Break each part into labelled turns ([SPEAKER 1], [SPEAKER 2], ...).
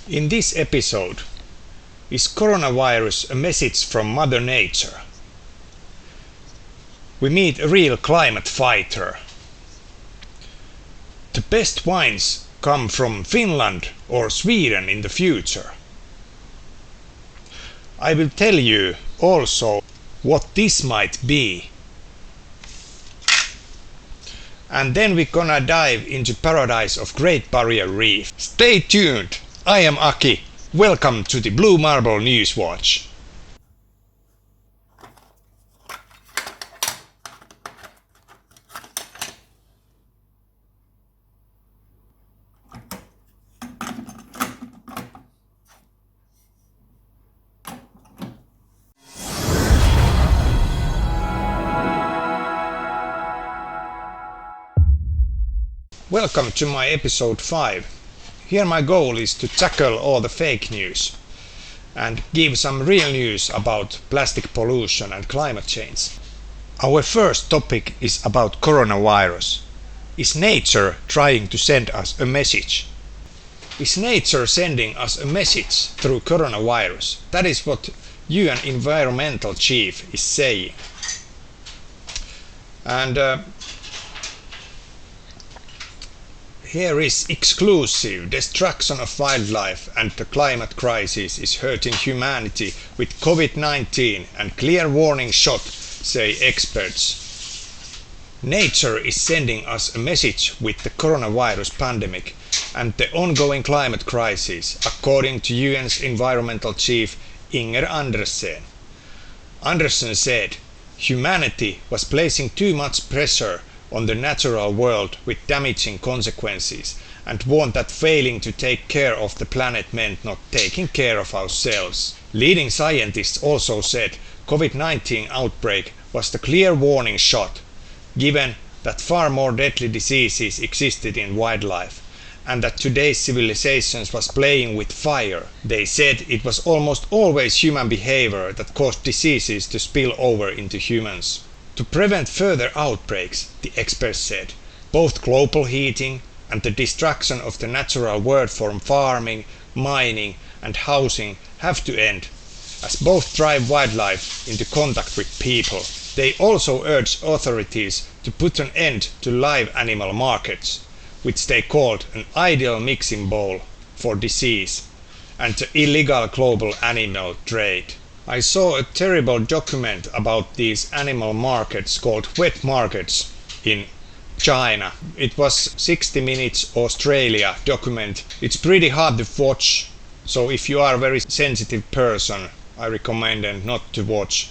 [SPEAKER 1] In this episode, is coronavirus a message from Mother Nature? We meet a real climate fighter. The best wines come from Finland or Sweden in the future. I will tell you also what this might be. And then we're gonna dive into paradise of Great Barrier Reef. Stay tuned! I am Aki. Welcome to the Blue Marble News Watch. Welcome to my episode 5. Here my goal is to tackle all the fake news and give some real news about plastic pollution and climate change. Our first topic is about coronavirus. Is nature trying to send us a message? Is nature sending us a message through coronavirus? That is what UN environmental chief is saying. And here is exclusive: destruction of wildlife and the climate crisis is hurting humanity with COVID-19 and clear warning shot, say experts. Nature is sending us a message with the coronavirus pandemic and the ongoing climate crisis, according to UN's environmental chief Inger Andersen. Andersen said, humanity was placing too much pressure on the natural world with damaging consequences, and warned that failing to take care of the planet meant not taking care of ourselves. Leading scientists also said COVID-19 outbreak was the clear warning shot, given that far more deadly diseases existed in wildlife, and that today's civilization was playing with fire. They said it was almost always human behavior that caused diseases to spill over into humans. To prevent further outbreaks, the experts said, both global heating and the destruction of the natural world from farming, mining and housing have to end, as both drive wildlife into contact with people. They also urged authorities to put an end to live animal markets, which they called an ideal mixing bowl for disease, and the illegal global animal trade. I saw a terrible document about these animal markets called wet markets in China. It was 60 minutes Australia document. It's pretty hard to watch, so if you are a very sensitive person, I recommend not to watch.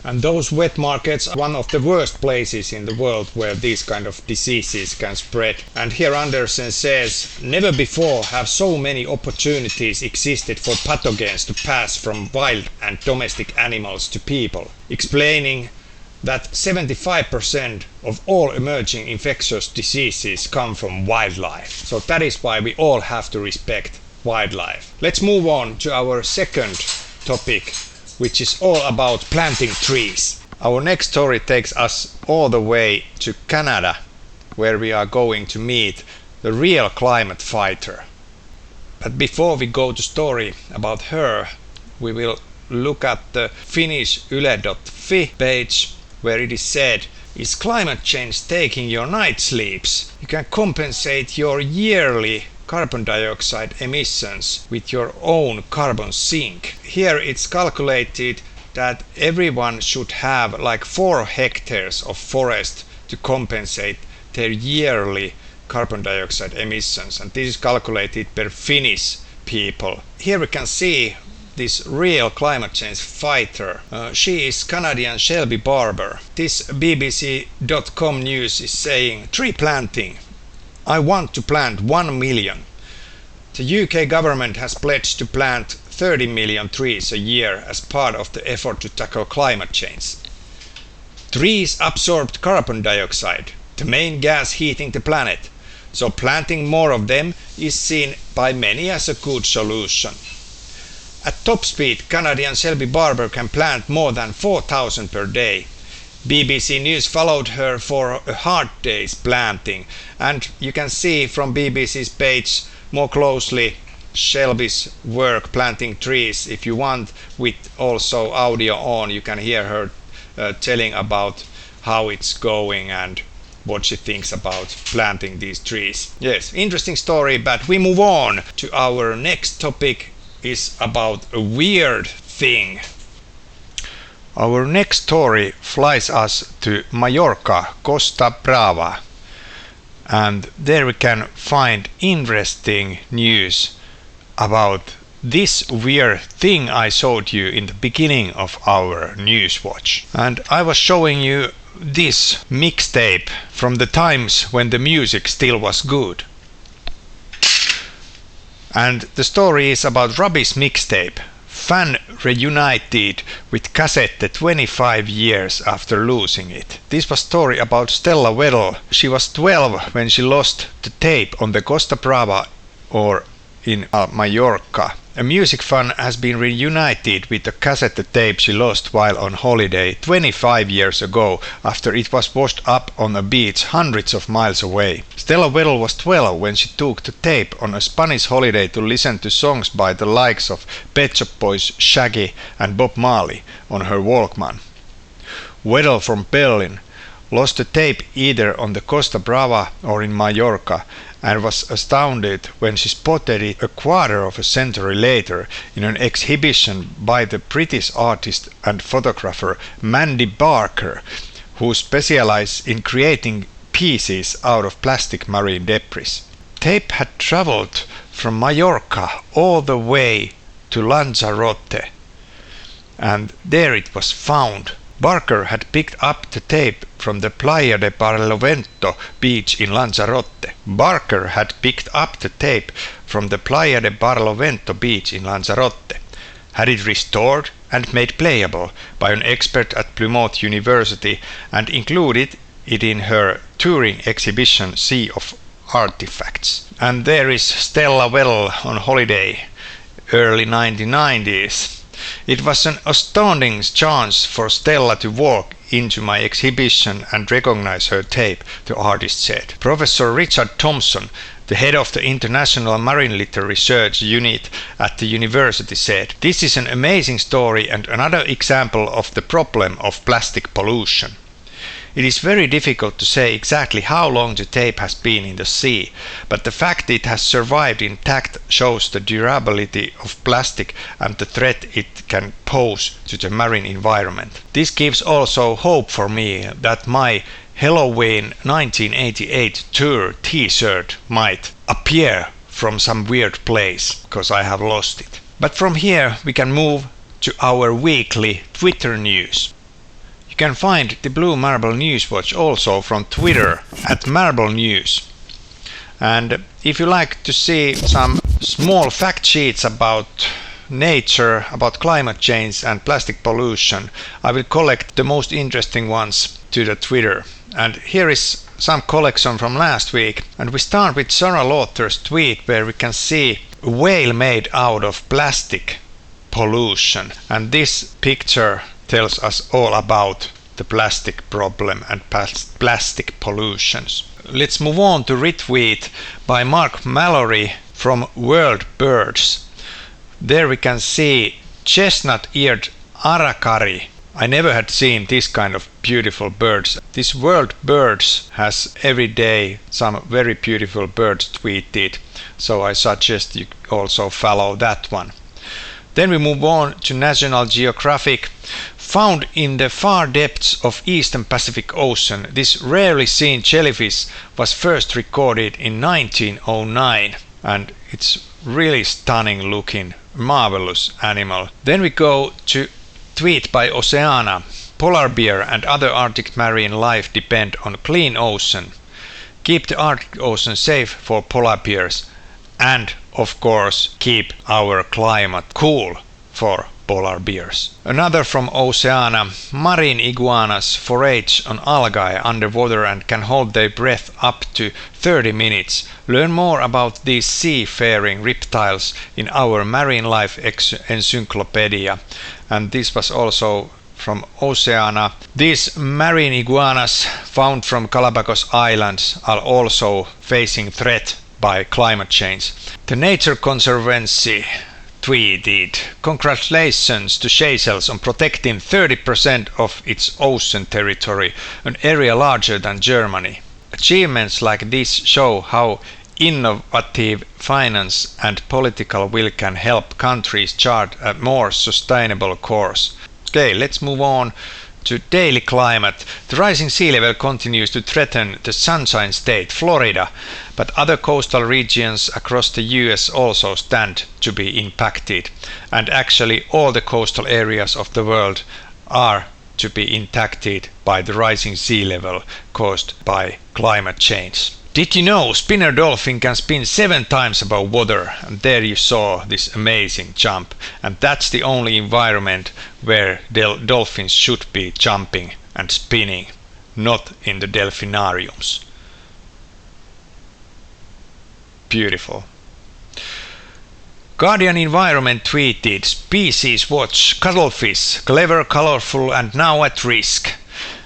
[SPEAKER 1] And those wet markets are one of the worst places in the world where these kind of diseases can spread. And here Andersen says, never before have so many opportunities existed for pathogens to pass from wild and domestic animals to people, explaining that 75% of all emerging infectious diseases come from wildlife. So that is why we all have to respect wildlife. Let's move on to our second topic, which is all about planting trees. Our next story takes us all the way to Canada, where we are going to meet the real climate fighter. But before we go to story about her, we will look at the Finnish Yle.fi page, where it is said, is climate change taking your night sleeps? You can compensate your yearly carbon dioxide emissions with your own carbon sink. Here it's calculated that everyone should have like 4 hectares of forest to compensate their yearly carbon dioxide emissions, and this is calculated per Finnish people. Here we can see this real climate change fighter. She is Canadian Shelby Barber. This BBC.com news is saying, tree planting. I want to plant 1 million. The UK government has pledged to plant 30 million trees a year as part of the effort to tackle climate change. Trees absorb carbon dioxide, the main gas heating the planet, so planting more of them is seen by many as a good solution. At top speed, Canadian Shelby Barber can plant more than 4,000 per day. BBC News followed her for a hard day's planting, and you can see from BBC's page more closely Shelby's work planting trees. If you want, with also audio on, you can hear her telling about how it's going and what she thinks about planting these trees. Yes, interesting story, but we move on to our next topic. Is about a weird thing. Our next story flies us to Mallorca, Costa Brava, and there we can find interesting news about this weird thing I showed you in the beginning of our news watch. And I was showing you this mixtape from the times when the music still was good. And the story is about Robbie's mixtape, fan reunited with cassette 25 years after losing it. This was a story about Stella Weddle. She was 12 when she lost the tape on the Costa Brava or in Mallorca. A music fan has been reunited with the cassette tape she lost while on holiday 25 years ago after it was washed up on a beach hundreds of miles away. Stella Weddle was 12 when she took the tape on a Spanish holiday to listen to songs by the likes of Pet Shop Boys, Shaggy and Bob Marley on her Walkman. Weddle from Berlin lost the tape either on the Costa Brava or in Mallorca and was astounded when she spotted it a quarter of a century later in an exhibition by the British artist and photographer Mandy Barker, who specialized in creating pieces out of plastic marine debris. Tape had traveled from Mallorca all the way to Lanzarote, and there it was found. Barker had picked up the tape from the Playa de Barlovento beach in Lanzarote. Barker had picked up the tape from the Playa de Barlovento beach in Lanzarote, had it restored and made playable by an expert at Plymouth University, and included it in her touring exhibition Sea of Artifacts. And there is Stella Weddle on holiday, early 1990s. It was an astounding chance for Stella to walk into my exhibition and recognize her tape, the artist said. Professor Richard Thompson, the head of the International Marine Litter Research Unit at the university, said, "This is an amazing story and another example of the problem of plastic pollution. It is very difficult to say exactly how long the tape has been in the sea, but the fact it has survived intact shows the durability of plastic and the threat it can pose to the marine environment. This gives also hope for me that my Halloween 1988 tour t-shirt might appear from some weird place, because I have lost it." But from here we can move to our weekly Twitter news. You can find the Blue Marble News Watch also from Twitter at Marble News. And if you like to see some small fact sheets about nature, about climate change and plastic pollution, I will collect the most interesting ones to the Twitter. And here is some collection from last week. And we start with Sarah Lauter's tweet where we can see a whale made out of plastic pollution. And this picture tells us all about the plastic problem and plastic pollutions. Let's move on to retweet by Mark Mallory from World Birds. There we can see chestnut-eared aracari. I never had seen this kind of beautiful birds. This World Birds has every day some very beautiful birds tweeted, so I suggest you also follow that one. Then we move on to National Geographic. Found in the far depths of Eastern Pacific Ocean, this rarely seen jellyfish was first recorded in 1909, and it's really stunning looking, marvelous animal. Then we go to tweet by Oceana. Polar bear and other Arctic marine life depend on clean ocean. Keep the Arctic Ocean safe for polar bears, and of course keep our climate cool for polar bears. Another from Oceana. Marine iguanas forage on algae underwater and can hold their breath up to 30 minutes. Learn more about these seafaring reptiles in our Marine Life Encyclopedia. And this was also from Oceana. These marine iguanas found from Galapagos Islands are also facing threat by climate change. The Nature Conservancy tweeted, "Congratulations to Seychelles on protecting 30% of its ocean territory, an area larger than Germany. Achievements like this show how innovative finance and political will can help countries chart a more sustainable course." Okay, let's move on to daily climate. The rising sea level continues to threaten the Sunshine State, Florida, but other coastal regions across the US also stand to be impacted. And actually all the coastal areas of the world are to be impacted by the rising sea level caused by climate change. Did you know spinner dolphin can spin 7 times above water? And there you saw this amazing jump. And that's the only environment where dolphins should be jumping and spinning, not in the delphinariums. Beautiful. Guardian Environment tweeted, "Species watch, cuttlefish, clever, colorful and now at risk."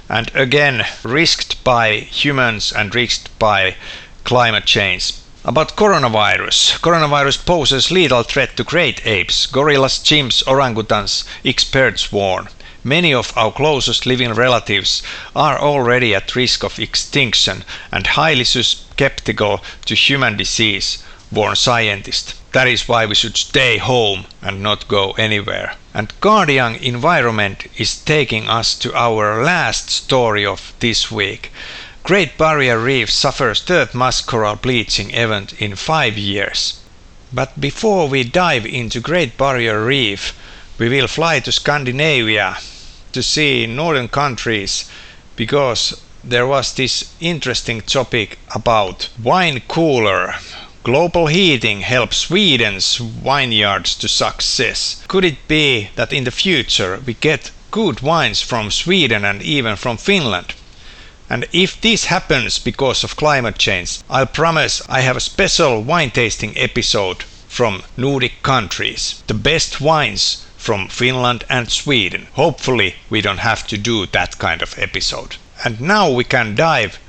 [SPEAKER 1] And again, risked by humans and risked by climate change. About coronavirus. Coronavirus poses lethal threat to great apes, gorillas, chimps, orangutans, experts warn. Many of our closest living relatives are already at risk of extinction and highly susceptible to human disease, warn scientists. That is why we should stay home and not go anywhere. And Guardian Environment is taking us to our last story of this week. Great Barrier Reef suffers third mass coral bleaching event in 5 years. But before we dive into Great Barrier Reef, we will fly to Scandinavia to see northern countries, because there was this interesting topic about wine cooler. Global heating helps Sweden's vineyards to success. Could it be that in the future we get good wines from Sweden and even from Finland? And if this happens because of climate change, I'll promise I have a special wine tasting episode from Nordic countries. The best wines from Finland and Sweden. Hopefully we don't have to do that kind of episode. And now we can dive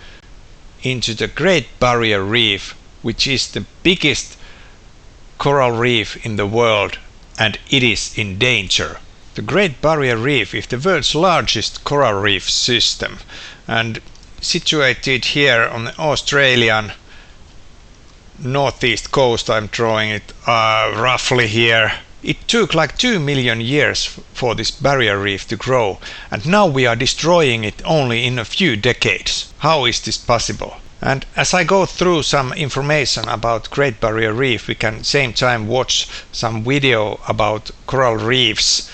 [SPEAKER 1] into the Great Barrier Reef, which is the biggest coral reef in the world, and it is in danger. The Great Barrier Reef is the world's largest coral reef system and situated here on the Australian northeast coast. I'm drawing it roughly here. It took like 2 million years for this barrier reef to grow, and now we are destroying it only in a few decades. How is this possible? And as I go through some information about Great Barrier Reef, we can same time watch some video about coral reefs.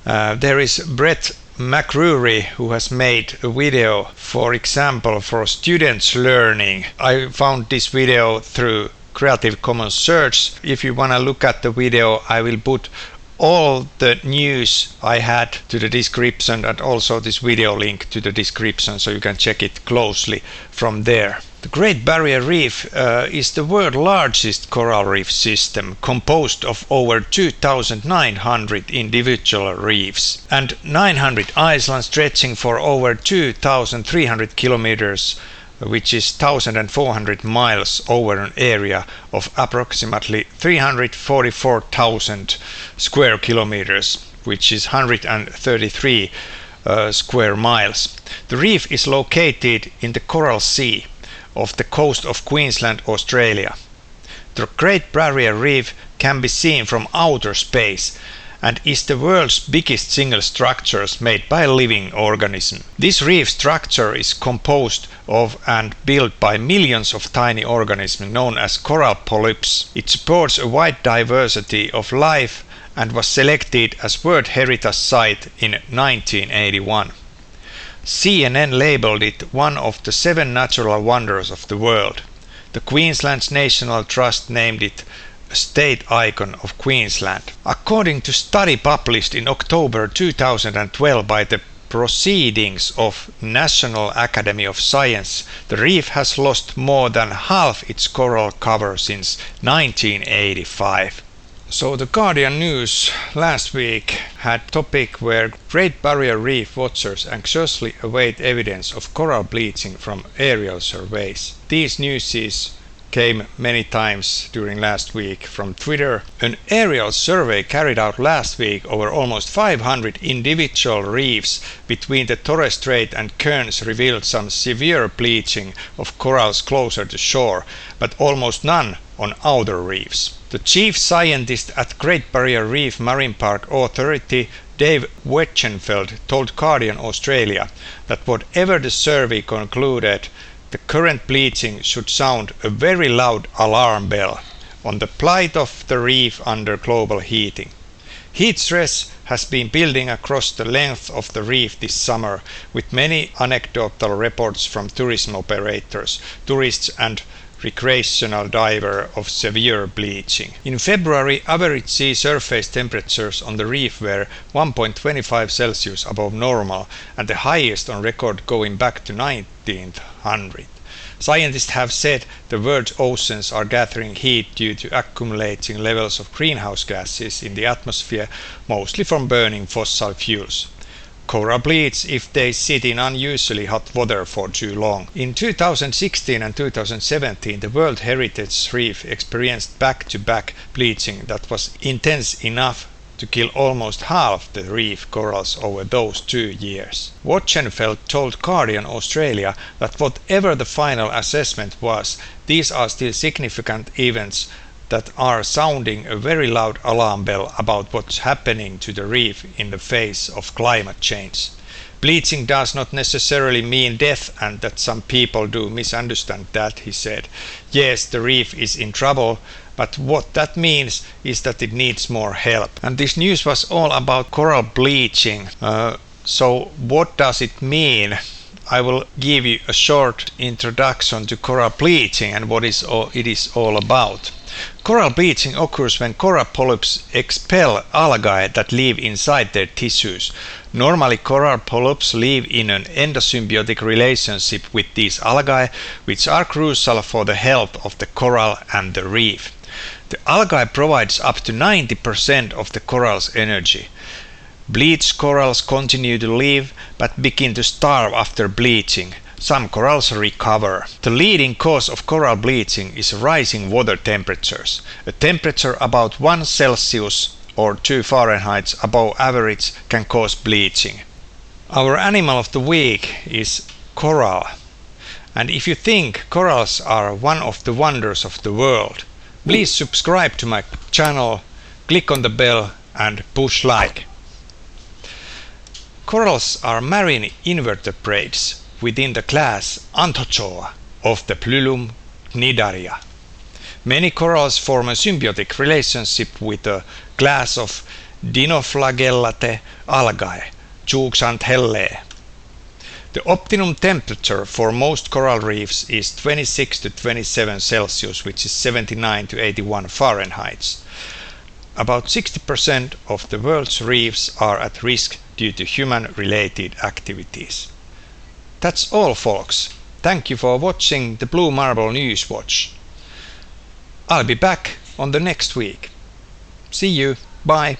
[SPEAKER 1] There is Brett McCrory, who has made a video, for example, for students learning. I found this video through Creative Commons search. If you want to look at the video, I will put all the news I had to the description and also this video link to the description, so you can check it closely from there. The Great Barrier Reef is the world's largest coral reef system, composed of over 2,900 individual reefs and 900 islands stretching for over 2,300 kilometers, which is 1,400 miles over an area of approximately 344,000 square kilometers, which is 133 square miles. The reef is located in the Coral Sea off the coast of Queensland, Australia. The Great Barrier Reef can be seen from outer space and is the world's biggest single structure made by a living organism. This reef structure is composed of and built by millions of tiny organisms known as coral polyps. It supports a wide diversity of life and was selected as World Heritage Site in 1981. CNN labelled it one of the 7 natural wonders of the world. The Queensland National Trust named it a state icon of Queensland. According to a study published in October 2012 by the Proceedings of National Academy of Science, the reef has lost more than half its coral cover since 1985. So the Guardian News last week had a topic where Great Barrier Reef watchers anxiously await evidence of coral bleaching from aerial surveys. These news is came many times during last week from Twitter. An aerial survey carried out last week over almost 500 individual reefs between the Torres Strait and Cairns revealed some severe bleaching of corals closer to shore, but almost none on outer reefs. The chief scientist at Great Barrier Reef Marine Park Authority, Dave Wetchenfeld, told Guardian Australia that whatever the survey concluded, the current bleaching should sound a very loud alarm bell on the plight of the reef under global heating. Heat stress has been building across the length of the reef this summer, with many anecdotal reports from tourism operators, tourists and recreational divers of severe bleaching. In February, average sea surface temperatures on the reef were 1.25 Celsius above normal and the highest on record going back to 1900. Scientists have said the world's oceans are gathering heat due to accumulating levels of greenhouse gases in the atmosphere, mostly from burning fossil fuels. Coral bleach if they sit in unusually hot water for too long. In 2016 and 2017, the World Heritage Reef experienced back-to-back bleaching that was intense enough to kill almost half the reef corals over those 2 years. Wotchenfeld told Guardian Australia that whatever the final assessment was, these are still significant events that are sounding a very loud alarm bell about what's happening to the reef in the face of climate change. Bleaching does not necessarily mean death, and that some people do misunderstand that, he said. Yes, the reef is in trouble, but what that means is that it needs more help. And this news was all about coral bleaching. So what does it mean? I will give you a short introduction to coral bleaching and what it is all about. Coral bleaching occurs when coral polyps expel algae that live inside their tissues. Normally, coral polyps live in an endosymbiotic relationship with these algae, which are crucial for the health of the coral and the reef. The algae provides up to 90% of the coral's energy. Bleached corals continue to live, but begin to starve after bleaching. Some corals recover. The leading cause of coral bleaching is rising water temperatures. A temperature about 1 Celsius or 2 Fahrenheit above average can cause bleaching. Our animal of the week is coral. And if you think corals are one of the wonders of the world, please subscribe to my channel, click on the bell and push like. Corals are marine invertebrates within the class Anthozoa of the phylum Cnidaria. Many corals form a symbiotic relationship with a class of dinoflagellate algae, Zooxanthellae. The optimum temperature for most coral reefs is 26 to 27 Celsius, which is 79 to 81 Fahrenheit. About 60% of the world's reefs are at risk due to human-related activities. That's all, folks. Thank you for watching the Blue Marble News Watch. I'll be back on the next week. See you. Bye.